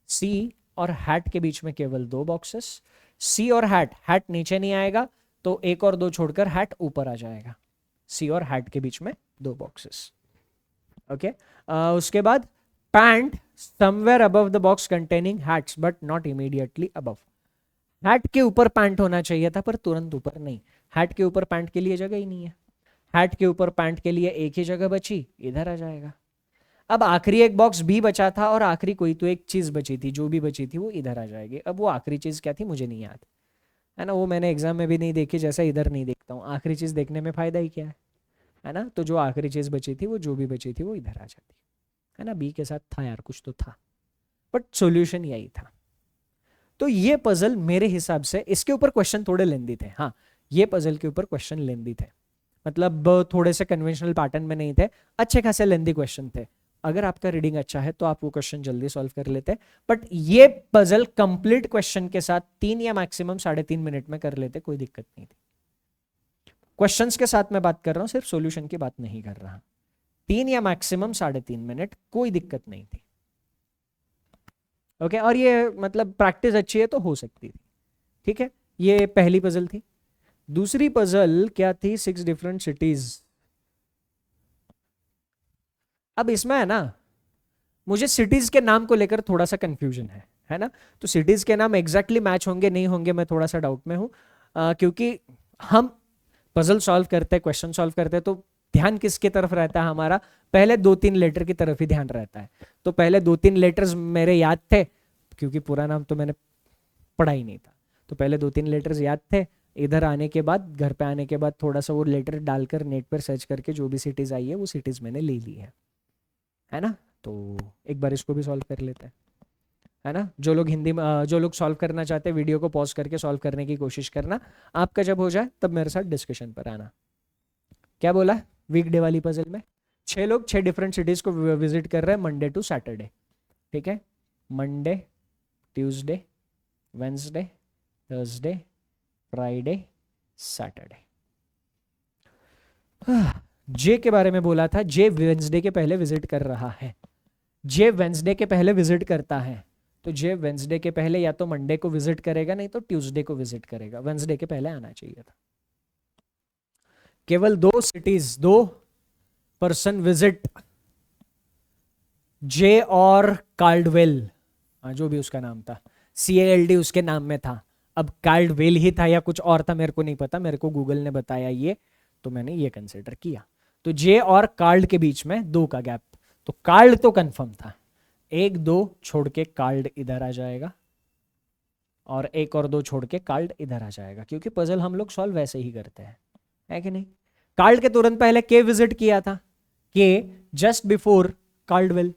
सी और हैट के बीच में केवल 2 बॉक्सेस, सी और हैट, हैट नीचे नहीं आएगा, तो 1 और 2 छोड़कर हैट ऊपर आ जाएगा, सी और हैट के बीच में 2 बॉक्सेस। ओके, उसके बाद pant somewhere above the box containing hats but not immediately above, hat के ऊपर पैंट होना चाहिए था पर तुरंत ऊपर नहीं, हैट के ऊपर पैंट के लिए जगह ही नहीं है, हैट के ऊपर पैंट के लिए एक ही जगह बची, इधर आ जाएगा। अब आखिरी एक बॉक्स बी बचा था और आखिरी कोई तो एक चीज बची थी, जो भी बची थी वो इधर आ जाएगी। अब वो आखिरी चीज क्या थी मुझे नहीं याद, है ना, वो मैंने एग्जाम में भी नहीं देखी, जैसा इधर नहीं देखता हूँ, आखिरी चीज देखने में फायदा ही क्या है ना, तो जो आखिरी चीज बची थी वो जो भी बची थी वो इधर आ जाती है ना, बी के साथ था यार कुछ तो था, बट सॉल्यूशन यही था। तो ये पजल मेरे हिसाब से, इसके ऊपर क्वेश्चन थोड़े लेंदी थे, हाँ ये पजल के ऊपर क्वेश्चन लेंदी थे, मतलब थोड़े से कन्वेंशनल पैटर्न में नहीं थे, अच्छे खासे लेंदी क्वेश्चन थे। अगर आपका रीडिंग अच्छा है तो आप वो क्वेश्चन जल्दी सॉल्व कर लेते, बट ये पजल कंप्लीट क्वेश्चन के साथ 3 या मैक्सिमम 3.5 मिनट में कर लेते, कोई दिक्कत नहीं थी। क्वेश्चंस के साथ मैं बात कर रहा हूं, सिर्फ सॉल्यूशन की बात नहीं कर रहा। 3 या मैक्सिमम 3.5 मिनट, कोई दिक्कत नहीं थी। ओके, और ये मतलब प्रैक्टिस अच्छी है तो हो सकती थी। ठीक है, ये पहली पजल थी। दूसरी पजल क्या थी? 6 डिफरेंट सिटीज। अब इसमें है ना, मुझे सिटीज के नाम को लेकर थोड़ा सा कंफ्यूजन है ना, तो सिटीज के नाम एग्जैक्टली मैच होंगे नहीं होंगे मैं थोड़ा सा डाउट में हूं, क्योंकि हम पजल सॉल्व करते हैं, क्वेश्चन सॉल्व करते हैं, तो ध्यान किसके तरफ रहता है हमारा? पहले 2-3 लेटर की तरफ ही ध्यान रहता है। तो पहले 2-3 लेटर्स मेरे याद थे, क्योंकि पूरा नाम तो मैंने पढ़ा ही नहीं था, तो पहले 2-3 लेटर्स याद थे। इधर आने के बाद, घर पे आने के बाद थोड़ा सा वो लेटर डालकर नेट पर सर्च करके जो भी सिटीज आई है वो सिटीज मैंने ले ली है ना। तो एक बार इसको भी सॉल्व कर लेते हैं, है ना। जो लोग हिंदी में, जो लोग सॉल्व करना चाहते हैं, वीडियो को पॉज करके सॉल्व करने की कोशिश करना। आपका जब हो जाए तब मेरे साथ डिस्कशन पर आना। क्या बोला? वीकडे वाली पजल में 6 लोग 6 डिफरेंट सिटीज को विजिट कर रहे हैं मंडे टू सैटरडे। ठीक है, Monday, Tuesday, Wednesday, Thursday, Friday, Saturday. J के बारे में बोला था, जे वेंसडे के पहले विजिट कर रहा है। जे वेंसडे के पहले विजिट करता है, तो जे वेंसडे के पहले या तो मंडे को विजिट करेगा, नहीं तो ट्यूसडे को विजिट करेगा। वेंसडे के पहले आना चाहिए था। केवल 2 सिटीज, 2 पर्सन विजिट, जे और कार्डवेल, जो भी उसका नाम था, CALD उसके नाम में था। अब कार्डवेल ही था या कुछ और था मेरे को नहीं पता, मेरे को गूगल ने बताया ये, तो मैंने ये कंसिडर किया। तो जे और कार्ड के बीच में 2 का गैप, तो कार्ड तो कंफर्म था। 1 2 छोड़ के कार्ड इधर आ जाएगा, और 1 और 2 छोड़ के कार्ड इधर आ जाएगा, क्योंकि पजल हम लोग सॉल्व वैसे ही करते हैं, है कि नहीं। कार्ड के तुरंत पहले के विजिट किया था, के जस्ट बिफोर कार्डवेल।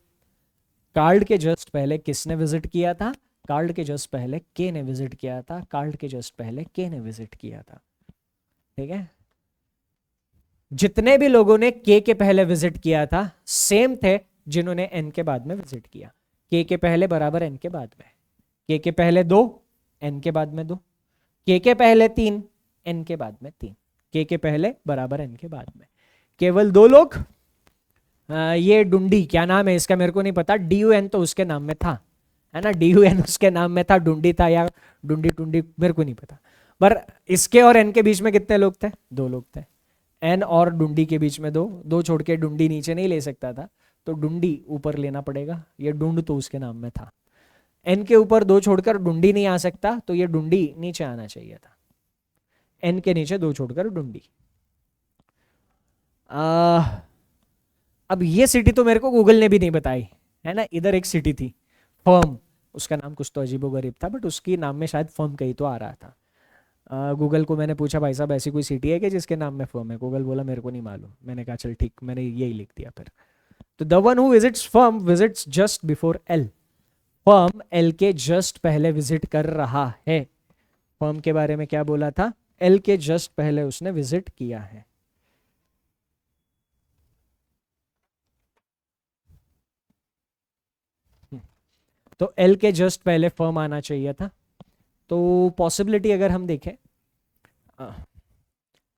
कार्ड के जस्ट पहले किसने विजिट किया था? कार्ड के जस्ट पहले के ने विजिट किया था। कार्ड के जस्ट पहले के ने विजिट किया था। ठीक है, जितने भी लोगों ने के पहले विजिट किया था सेम थे जिन्होंने एन के बाद में विजिट किया। के पहले बराबर एन के बाद में, के पहले 2, एन के बाद में 2, के पहले 3, एन के बाद में 3, के पहले बराबर एन के बाद में। केवल 2 लोग, ये डुंडी, क्या नाम है इसका मेरे को नहीं पता, DUN तो उसके नाम में था, है ना, DUN उसके नाम में था, डुंडी था या डुंडी टुंडी मेरे को नहीं पता। पर इसके और एन के बीच में कितने लोग थे? 2 लोग थे। एन और डुंडी के बीच में 2 छोड़ के डुंडी नीचे नहीं ले सकता था, तो डुंडी ऊपर लेना पड़ेगा। ये डुंड तो उसके नाम में था। एन के ऊपर 2 छोड़कर डुंडी नहीं आ सकता, तो ये डुंडी नीचे आना चाहिए था। एन के नीचे 2 छोड़कर डुंडी। अब ये सिटी तो मेरे को गूगल ने भी नहीं बताई, है ना। इधर एक सिटी थी फर्म, उसका नाम कुछ तो अजीबोगरीब था, बट उसकी नाम में शायद फर्म कहीं तो आ रहा था। गूगल को मैंने पूछा, भाई साहब ऐसी कोई सिटी है कि जिसके नाम में फर्म है? गूगल बोला मेरे को नहीं मालूम। मैंने कहा चल ठीक, मैंने यही लिख दिया फिर। तो the one who visits firm visits just before L. Firm L के जस्ट पहले विजिट कर रहा है। फर्म के बारे में क्या बोला था? एल के जस्ट पहले उसने विजिट किया है। तो एल के जस्ट पहले फर्म आना चाहिए था। तो पॉसिबिलिटी अगर हम देखें,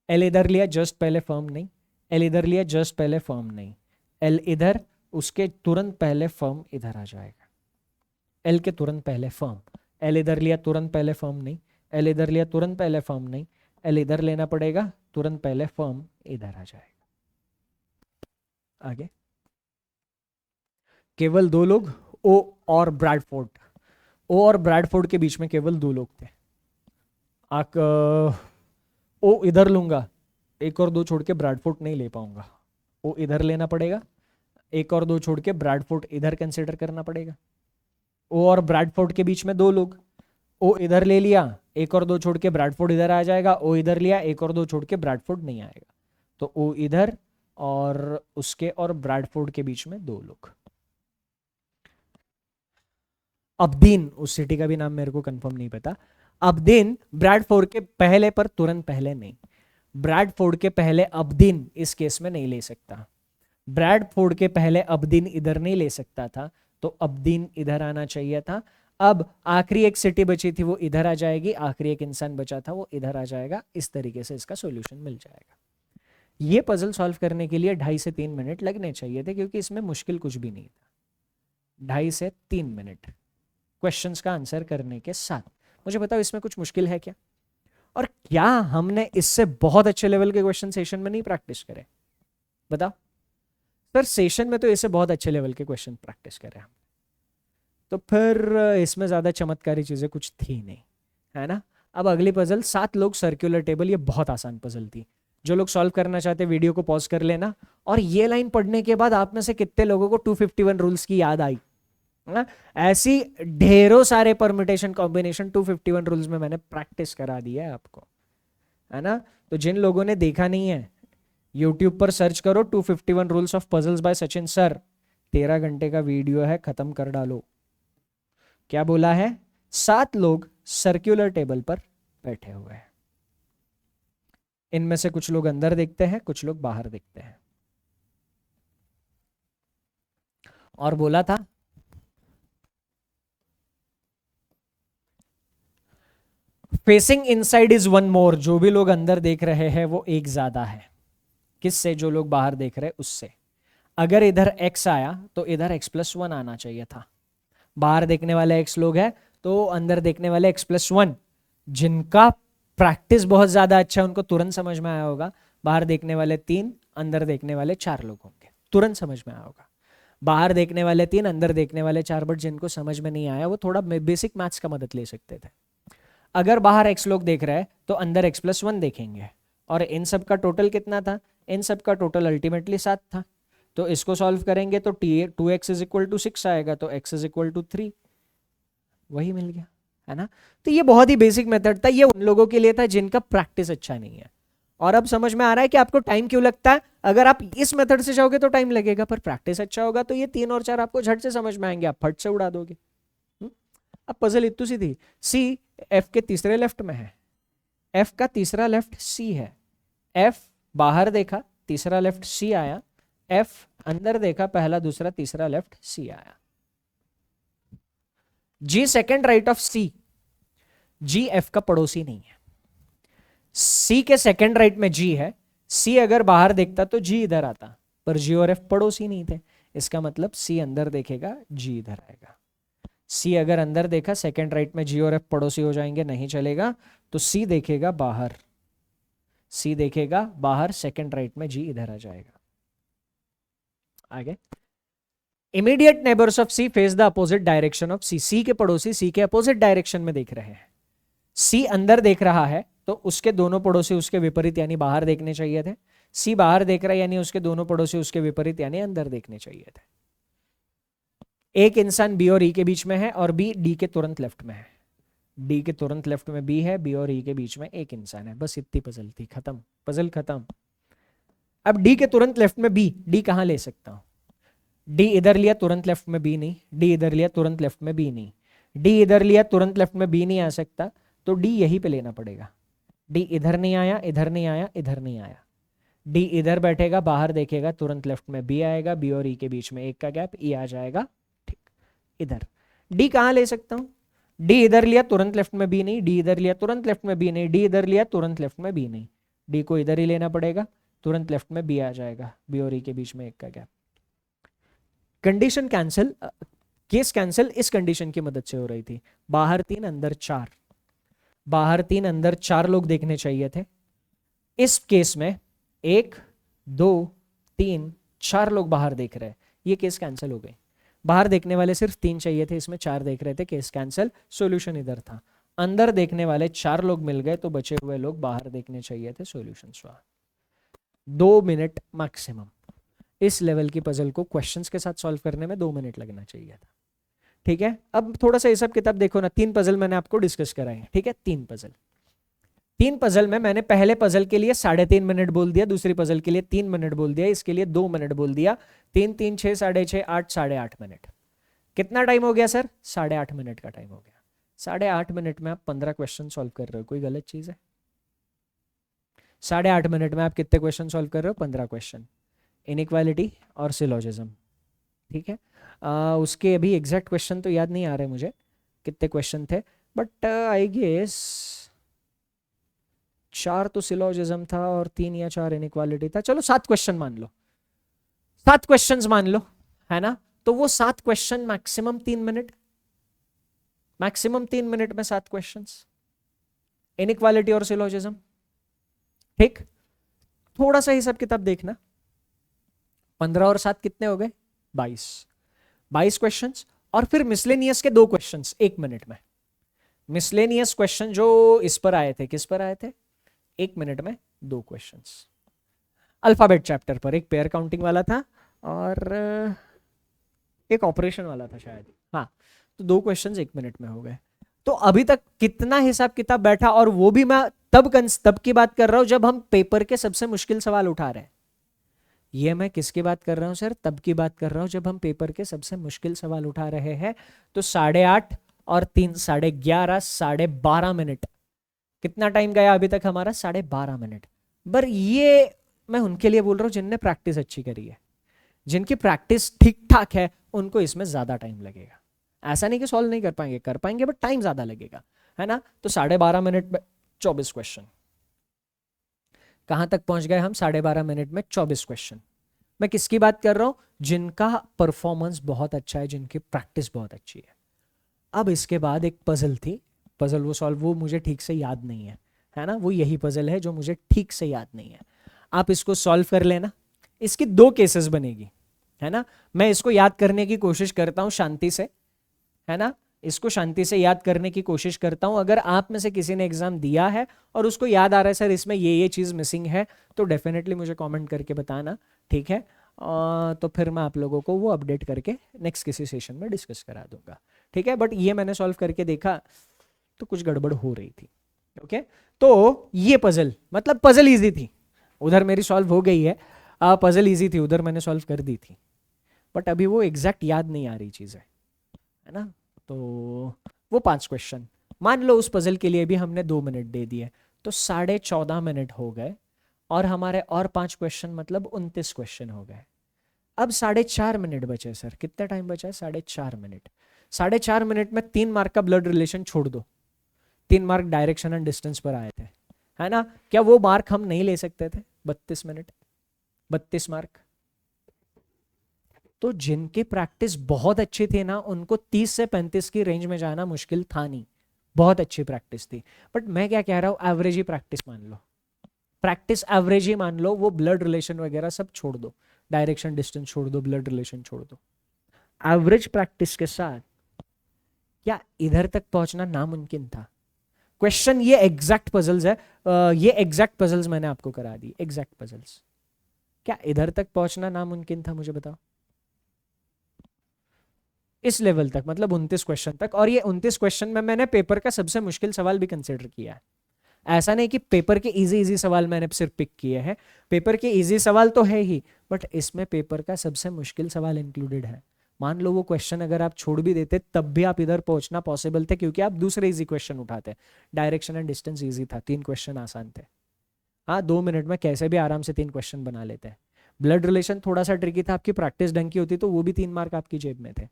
एल इधर लिया, जस्ट पहले फर्म नहीं। एल इधर लिया, जस्ट पहले फर्म नहीं। एल इधर, उसके तुरंत पहले फर्म इधर आ जाएगा। एल के तुरंत पहले फर्म। एल इधर लिया, तुरंत पहले फर्म नहीं। एल इधर लिया, तुरंत पहले फर्म नहीं। एल इधर लेना पड़ेगा, तुरंत पहले फर्म इधर आ जाएगा। आगे केवल 2 लोग, ओ और ब्रैडफोर्ड। ओ और ब्रैडफोर्ड के बीच में केवल 2 लोग थे। ओ इधर लूंगा, 1 और 2 छोड़ के ब्रैडफोर्ड नहीं ले पाऊंगा। ओ इधर लेना पड़ेगा, 1 और 2 छोड़ के ब्रैडफोर्ड इधर कंसिडर करना पड़ेगा। ओ और ब्रैडफोर्ड के बीच में 2 लोग, ओ इधर ले लिया, 1 और 2 छोड़ के ब्रैडफोर्ड इधर आ जाएगा। ओ इधर लिया, 1 और 2 छोड़ के ब्रैडफोर्ड नहीं आएगा। तो ओ इधर, और उसके और ब्रैडफोर्ड के बीच में 2 लोग। अब्दीन, उस सिटी का भी नाम मेरे को कंफर्म नहीं पता। अब्दीन ब्रैडफोर्ड के पहले पर तुरंत पहले नहीं, ब्रैडफोर्ड के पहले अब्दीन इस केस में नहीं ले सकता। ब्रैडफोर्ड के पहले अब्दीन इधर नहीं ले सकता था, तो अब्दीन इधर आना चाहिए था। अब आखिरी एक सिटी बची थी वो इधर आ जाएगी, आखिरी एक इंसान बचा था वो इधर आ जाएगा। इस तरीके से इसका सॉल्यूशन मिल जाएगा। ये पजल सॉल्व करने के लिए 2.5 से 3 मिनट लगने चाहिए थे, क्योंकि इसमें मुश्किल कुछ भी नहीं था। 2.5 से 3 मिनट क्वेश्चंस का आंसर करने के साथ। मुझे बताओ इसमें कुछ मुश्किल है क्या? और क्या हमने इससे बहुत अच्छे लेवल के क्वेश्चन सेशन में नहीं प्रैक्टिस करे? बताओ सर, सेशन में तो इससे बहुत अच्छे लेवल के क्वेश्चन प्रैक्टिस करे हम, तो फिर इसमें ज्यादा चमत्कारी चीजें कुछ थी नहीं, है ना। अब अगली पजल 7 लोग सर्कुलर टेबल। ये बहुत आसान पजल थी। जो लोग सॉल्व करना चाहते वीडियो को पॉज कर लेना। और ये लाइन पढ़ने के बाद आप में से कितने लोगों को 251 रूल्स की याद आई? ऐसी ढेरों सारे परम्यूटेशन कॉम्बिनेशन 251 रूल्स में मैंने प्रैक्टिस करा दिया है आपको, है ना। तो जिन लोगों ने देखा नहीं है, यूट्यूब पर सर्च करो 251 rules of puzzles by Sachin sir. 13 घंटे का वीडियो है, खत्म कर डालो। क्या बोला है? 7 लोग सर्कुलर टेबल पर बैठे हुए हैं। इनमें से कुछ लोग अंदर देखते हैं, कुछ लोग बाहर देखते हैं। और बोला था facing inside is one more. जो भी लोग अंदर देख रहे हैं वो एक ज्यादा है। किससे? जो लोग बाहर देख रहे हैं उससे। अगर इधर x आया तो इधर x+1 आना चाहिए था। बाहर देखने वाले x लोग हैं तो अंदर देखने वाले x+1। जिनका प्रैक्टिस बहुत ज्यादा अच्छा है उनको तुरंत समझ में आया होगा। बाहर देखने वाले 3, अंदर देखने वाले 4 लोग होंगे, तुरंत समझ में आया होगा। बाहर देखने वाले 3, अंदर देखने वाले 4। बट जिनको समझ में नहीं आया वो थोड़ा बेसिक मैथ्स का मदद ले सकते थे। अगर बाहर x लोग देख रहे हैं तो अंदर x+1 देखेंगे। और इन सब का टोटल कितना था? इन सब का टोटल अल्टीमेटली 7 था। तो इसको सॉल्व करेंगे तो 2x = 6 आएगा, तो x = 3। वही मिल गया, है ना। तो ये बहुत ही बेसिक मेथड था। ये उन लोगों के लिए था जिनका प्रैक्टिस अच्छा नहीं है। और अब समझ में आ रहा है कि आपको टाइम क्यों लगता है। अगर आप इस मेथड से जाओगे तो टाइम लगेगा, पर प्रैक्टिस अच्छा होगा तो ये 3 और 4 आपको झट से समझ में आएंगे, आप फट से उड़ा दोगे। अब पजल इतनी सी थी। सी एफ के तीसरे लेफ्ट में है, एफ का तीसरा लेफ्ट सी है। एफ बाहर देखा, तीसरा लेफ्ट सी आया। एफ अंदर देखा, पहला दूसरा तीसरा लेफ्ट सी आया। G second right of C. G F का पड़ोसी नहीं है। सी के सेकंड राइट में जी है। सी अगर बाहर देखता तो जी इधर आता, पर जी और एफ पड़ोसी नहीं थे। इसका मतलब सी अंदर देखेगा, जी इधर आएगा। सी अगर अंदर देखा, सेकंड राइट में जी और एफ पड़ोसी हो जाएंगे, नहीं चलेगा। तो सी देखेगा बाहर, सी देखेगा बाहर, सेकंड राइट में जी इधर आ जाएगा। आगे immediate neighbours of C face the opposite direction of C. C के पड़ोसी सी के अपोजिट डायरेक्शन में देख रहे हैं। सी अंदर देख रहा है तो उसके दोनों पड़ोसी उसके विपरीत यानी बाहर देखने चाहिए थे। सी बाहर देख रहा है यानी उसके दोनों पड़ोसी उसके विपरीत यानी अंदर देखने चाहिए थे। एक इंसान बी और ई के बीच में है और बी डी के तुरंत लेफ्ट में है। डी के तुरंत लेफ्ट में बी है, बी और ई के बीच में एक इंसान है। बस इतनी पजल थी, खत्म, पजल खत्म। अब डी के तुरंत लेफ्ट में बी, डी कहां ले सकता हूं? डी इधर लिया तुरंत लेफ्ट में बी नहीं, डी इधर लिया तुरंत लेफ्ट में बी नहीं, डी इधर लिया तुरंत लेफ्ट में बी नहीं आ सकता, तो डी यहीं पे लेना पड़ेगा। डी इधर नहीं आया, इधर नहीं आया, इधर नहीं आया। डी इधर बैठेगा, बाहर देखेगा, तुरंत लेफ्ट में बी आएगा, बी और ई के बीच में एक का गैप, ई आ जाएगा ठीक इधर। डी कहां ले सकता हूं? डी इधर लिया तुरंत लेफ्ट में बी नहीं, डी इधर लिया तुरंत लेफ्ट में बी नहीं, डी इधर लिया तुरंत लेफ्ट में बी नहीं। डी को इधर ही लेना पड़ेगा, तुरंत लेफ्ट में बी आ जाएगा, बी और ई के बीच में एक का gap. Condition cancel, case cancel इस कंडीशन की मदद से हो रही थी। बाहर 3 अंदर 4, बाहर 3 अंदर 4 लोग देखने चाहिए थे। इस केस में 1 2 3 4 लोग बाहर देख रहे हैं, ये केस कैंसिल हो गई। बाहर देखने वाले सिर्फ 3 चाहिए थे, इसमें 4 देख रहे थे, केस कैंसिल, सॉल्यूशन इधर था। अंदर देखने वाले 4 लोग मिल गए तो बचे हुए लोग बाहर देखने चाहिए थे, सॉल्यूशन स्वाहा। 2 मिनट मैक्सिमम। इस लेवल की पजल को क्वेश्चंस के साथ सॉल्व करने में 2 मिनट लगना चाहिए था। ठीक है, अब थोड़ा सा ये सब किताब देखो ना। 3 पजल मैंने आपको डिस्कस कराए, ठीक है। 3 पजल, 3 पजल में मैंने पहले पजल के लिए 3.5 मिनट बोल दिया, दूसरी पजल के लिए 3 मिनट बोल दिया, इसके लिए 2 मिनट बोल दिया। 3 3 6 6.5 8 8.5 मिनट। कितना टाइम हो गया सर? 8.5 मिनट का टाइम हो गया। 8.5 मिनट में आप 15 क्वेश्चन सॉल्व कर रहे हो, कोई गलत चीज है? 8.5 मिनट में आप कितने क्वेश्चन सॉल्व कर रहे हो? 15 क्वेश्चन, इनइक्वालिटी और सिलोजिज्म, ठीक है। उसके अभी एग्जैक्ट क्वेश्चन तो याद नहीं आ रहे मुझे कितने क्वेश्चन थे, बट आई गेस 4 तो सिलोजिज्म था और 3 या 4 इनइक्वालिटी था। चलो 7 क्वेश्चन मान लो, 7 क्वेश्चंस मान लो, है ना। तो वो 7 question maximum 3 minute, maximum 3 minute में 7 क्वेश्चंस, इनइक्वालिटी और सिलोजिज्म, ठीक। थोड़ा सा हिसाब किताब देखना, 15 और 7 कितने हो गए? 22 क्वेश्चंस। और फिर मिसलेनियस के 2 क्वेश्चंस 1 मिनट में। मिसलेनियस क्वेश्चन जो इस पर आए थे, किस पर आए थे? 1 मिनट में 2 क्वेश्चंस। अल्फाबेट चैप्टर पर एक पेयर काउंटिंग वाला था और एक ऑपरेशन वाला था शायद, हाँ। तो 2 क्वेश्चंस 1 मिनट में हो गए। तो अभी तक कितना हिसाब किताब बैठा, और वो भी मैं तब की बात कर रहा हूं जब हम पेपर के सबसे मुश्किल सवाल उठा रहे हैं। ये मैं किसकी बात कर रहा हूं सर? तब की बात कर रहा हूं जब हम पेपर के सबसे मुश्किल सवाल उठा रहे हैं। तो 8:30 और 3 11:30, 12:30 कितना टाइम गया अभी तक हमारा? 12:30। पर ये मैं उनके लिए बोल रहा हूं जिनने प्रैक्टिस अच्छी करी है, जिनकी प्रैक्टिस ठीक ठाक है, उनको इसमें ज्यादा टाइम लगेगा। ऐसा नहीं कि सॉल्व नहीं कर पाएंगे, कर पाएंगे, बट टाइम ज्यादा लगेगा, है ना। तो 12:30 में 24 क्वेश्चन। कहां तक पहुंच गए हम? 12:30 में 24 क्वेश्चन। मैं किसकी बात कर रहा हूं? जिनका परफॉर्मेंस बहुत अच्छा है, जिनकी प्रैक्टिस बहुत अच्छी है। अब इसके बाद एक पजल थी, पजल वो मुझे ठीक से याद नहीं है ना। वो यही पजल है जो मुझे ठीक से याद नहीं है। आप इसको सॉल्व कर लेना। इसकी 2 केसेस बनेगी, है ना। मैं इसको याद करने की कोशिश करता हूं शांति से, है ना। इसको शांति से याद करने की कोशिश करता हूं। अगर आप में से किसी ने एग्जाम दिया है और उसको याद आ रहा है सर इसमें ये चीज मिसिंग है, तो डेफिनेटली मुझे कमेंट करके बताना, ठीक है। तो फिर मैं आप लोगों को वो अपडेट करके नेक्स्ट किसी सेशन में डिस्कस करा दूंगा, ठीक है। बट ये मैंने सॉल्व करके देखा तो कुछ गड़बड़ हो रही थी, ओके। तो ये पजल, मतलब पजल इजी थी, उधर मेरी सॉल्व हो गई है। पजल इजी थी, उधर मैंने सॉल्व कर दी थी, बट अभी वो एग्जैक्ट याद नहीं आ रही चीज है ना। तो वो 5 क्वेश्चन मान लो, उस पजल के लिए भी हमने 2 मिनट दे दिए, तो 14.5 मिनट हो गए। और हमारे और 5 क्वेश्चन मतलब 29 क्वेश्चन हो गए। अब 4.5 मिनट बचे सर। कितना टाइम बचा है? 4.5 मिनट। 4.5 मिनट में 3 मार्क का ब्लड रिलेशन छोड़ दो, 3 मार्क डायरेक्शन एंड डिस्टेंस पर आए थे, है ना। क्या वो मार्क हम नहीं ले सकते थे? 32 मिनट, 32 मार्क। तो जिनकी प्रैक्टिस बहुत अच्छी थी ना, उनको 30 से 35 की रेंज में जाना मुश्किल था नहीं, बहुत अच्छी प्रैक्टिस थी। बट मैं क्या कह रहा हूं, एवरेज ही प्रैक्टिस मान लो, प्रैक्टिस एवरेज ही मान लो। वो ब्लड रिलेशन वगैरह सब छोड़ दो, डायरेक्शन डिस्टेंस छोड़ दो, ब्लड रिलेशन छोड़ दो। एवरेज प्रैक्टिस के साथ क्या इधर तक पहुंचना नामुमकिन था? क्वेश्चन ये एग्जैक्ट पजल्स है, ये एग्जैक्ट पजल्स मैंने आपको करा दी, एग्जैक्ट पजल्स। क्या इधर तक पहुंचना नामुमकिन था? मुझे बताओ। इस लेवल तक मतलब 29 क्वेश्चन तक, और ये 29 क्वेश्चन में मैंने पेपर का सबसे मुश्किल सवाल भी कंसिडर किया है। ऐसा नहीं कि पेपर के इजी इजी सवाल मैंने सिर्फ पिक किए हैं, पेपर के इजी सवाल तो है ही, बट इसमें पेपर का सबसे मुश्किल सवाल इंक्लूडेड है। मान लो वो क्वेश्चन अगर आप छोड़ भी देते तब भी आप इधर पहुंचना पॉसिबल थे, क्योंकि आप दूसरे इजी क्वेश्चन उठाते। डायरेक्शन एंड डिस्टेंस इजी था, 3 क्वेश्चन आसान थे। हाँ, 2 मिनट में कैसे भी आराम से 3 क्वेश्चन बना लेते हैं। ब्लड रिलेशन थोड़ा सा ट्रिकी था, आपकी प्रैक्टिस ढंग की होती तो वो भी 3 मार्क आपकी जेब में थे,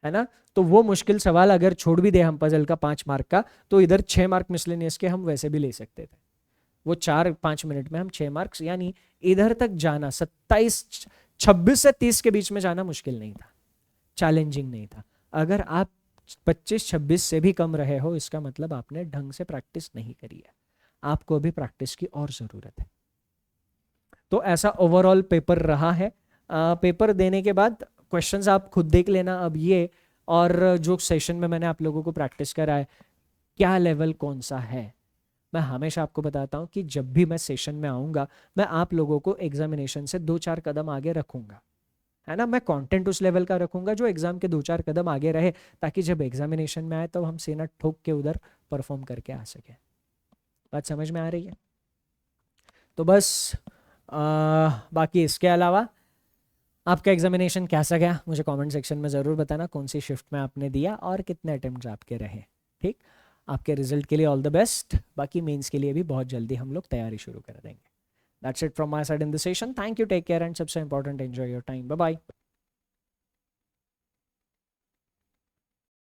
है ना। तो वो मुश्किल सवाल अगर छोड़ भी दे हम पजल का 5 मार्क का, तो इधर 6 मार्क मिसलेनियस के हम वैसे भी ले सकते थे। वो 4-5 मिनट में हम 6 मार्क्स, यानी इधर तक जाना 26 से 30 के बीच में जाना मुश्किल नहीं था, चैलेंजिंग नहीं था। अगर आप 25-26 से भी कम रहे हो, इसका मतलब आपने ढंग से प्रैक्टिस नहीं करी है, आपको अभी प्रैक्टिस की और जरूरत है। तो ऐसा ओवरऑल पेपर रहा है। पेपर देने के बाद क्वेश्चंस आप खुद देख लेना अब ये, और जो सेशन में मैंने आप लोगों को प्रैक्टिस करा है, क्या लेवल कौन सा है। मैं हमेशा आपको बताता हूँ कि जब भी मैं सेशन में आऊँगा, मैं आप लोगों को एग्जामिनेशन से 2-4 कदम आगे रखूँगा, है ना। मैं कंटेंट उस लेवल का रखूँगा जो एग्जाम के 2-4 कदम आगे रहे, ताकि जब एग्जामिनेशन में आए तो हम सीना ठोक के उधर परफॉर्म करके आ सके। बात समझ में आ रही है? तो बस बाकी इसके अलावा आपका एग्जामिनेशन कैसा गया मुझे कमेंट सेक्शन में ज़रूर बताना, कौन सी शिफ्ट में आपने दिया और कितने अटेम्प्ट आपके रहे। ठीक, आपके रिजल्ट के लिए ऑल द बेस्ट। बाकी मेंस के लिए भी बहुत जल्दी हम लोग तैयारी शुरू कर देंगे। That's it from my side in the session. Thank you, take care and सबसे important enjoy your time. Bye bye.